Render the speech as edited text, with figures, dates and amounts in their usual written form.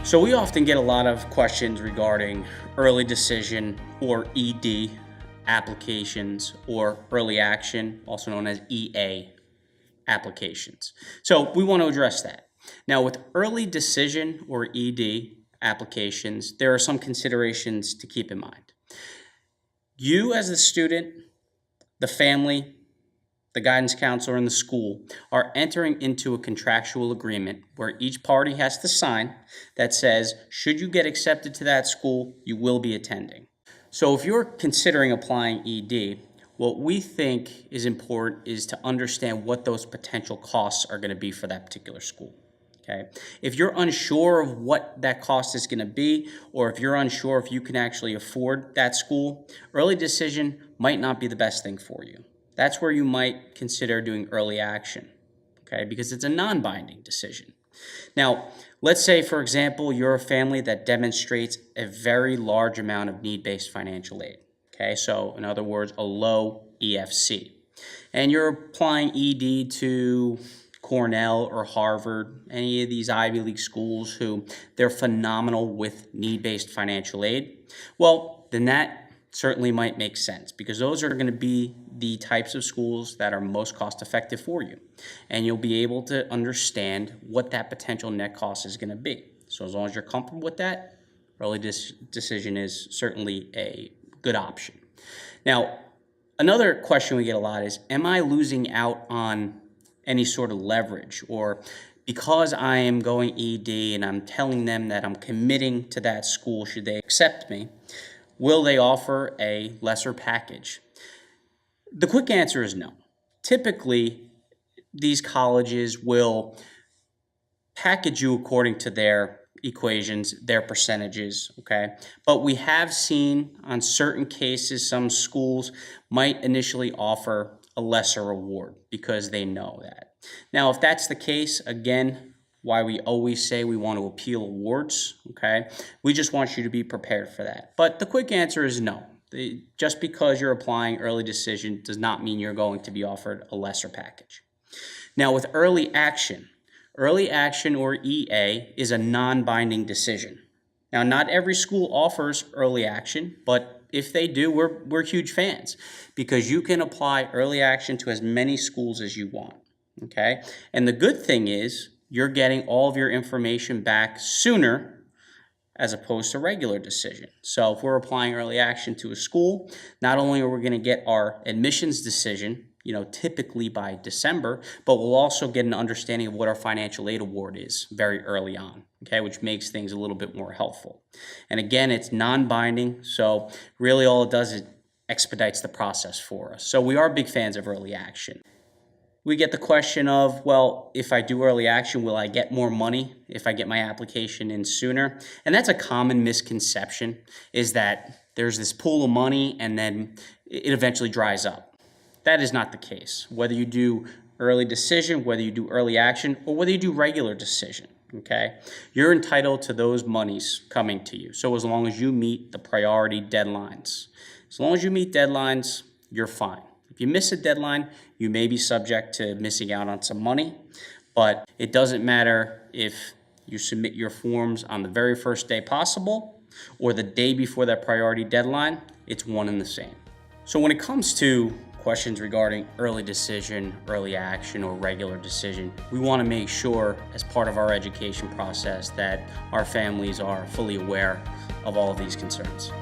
So we often get a lot of questions regarding early decision or ED applications or early action, also known as EA applications. So we want to address that. Now with early decision or ED applications, there are some considerations to keep in mind. You as the student, the family, the guidance counselor, and the school are entering into a contractual agreement where each party has to sign that says, should you get accepted to that school, you will be attending. So if you're considering applying ED, what we think is important is to understand what those potential costs are going to be for that particular school. Okay. If you're unsure of what that cost is going to be, or if you're unsure if you can actually afford that school, early decision might not be the best thing for you. That's where you might consider doing early action, okay, because it's a non-binding decision. Now, let's say, for example, you're a family that demonstrates a very large amount of need-based financial aid, okay, so in other words, a low EFC, and you're applying ED to Cornell or Harvard, any of these Ivy League schools who they're phenomenal with need-based financial aid, well, then that certainly might make sense because those are going to be the types of schools that are most cost effective for you. And you'll be able to understand what that potential net cost is going to be. So as long as you're comfortable with that, early decision is certainly a good option. Now, another question we get a lot is, am I losing out on any sort of leverage? Or because I am going ED and I'm telling them that I'm committing to that school, should they accept me, will they offer a lesser package? The quick answer is no. Typically, these colleges will package you according to their equations, their percentages, okay? But we have seen on certain cases, some schools might initially offer a lesser reward because they know that. Now, if that's the case, again, why we always say we want to appeal awards, okay? We just want you to be prepared for that. But the quick answer is no. Just because you're applying early decision does not mean you're going to be offered a lesser package. Now with early action or EA is a non-binding decision. Now not every school offers early action, but if they do, we're huge fans because you can apply early action to as many schools as you want, okay? And the good thing is you're getting all of your information back sooner as opposed to regular decision. So if we're applying early action to a school, not only are we going to get our admissions decision, typically by December, but we'll also get an understanding of what our financial aid award is very early on, okay, which makes things a little bit more helpful. And again, it's non-binding, so really all it does is expedites the process for us. So we are big fans of early action. We get the question of, well, if I do early action, will I get more money if I get my application in sooner? And that's a common misconception, is that there's this pool of money and then it eventually dries up. That is not the case. Whether you do early decision, whether you do early action, or whether you do regular decision, okay? You're entitled to those monies coming to you. So as long as you meet the priority deadlines. As long as you meet deadlines, you're fine. If you miss a deadline, you may be subject to missing out on some money, but it doesn't matter if you submit your forms on the very first day possible or the day before that priority deadline, it's one and the same. So when it comes to questions regarding early decision, early action, or regular decision, we want to make sure as part of our education process that our families are fully aware of all of these concerns.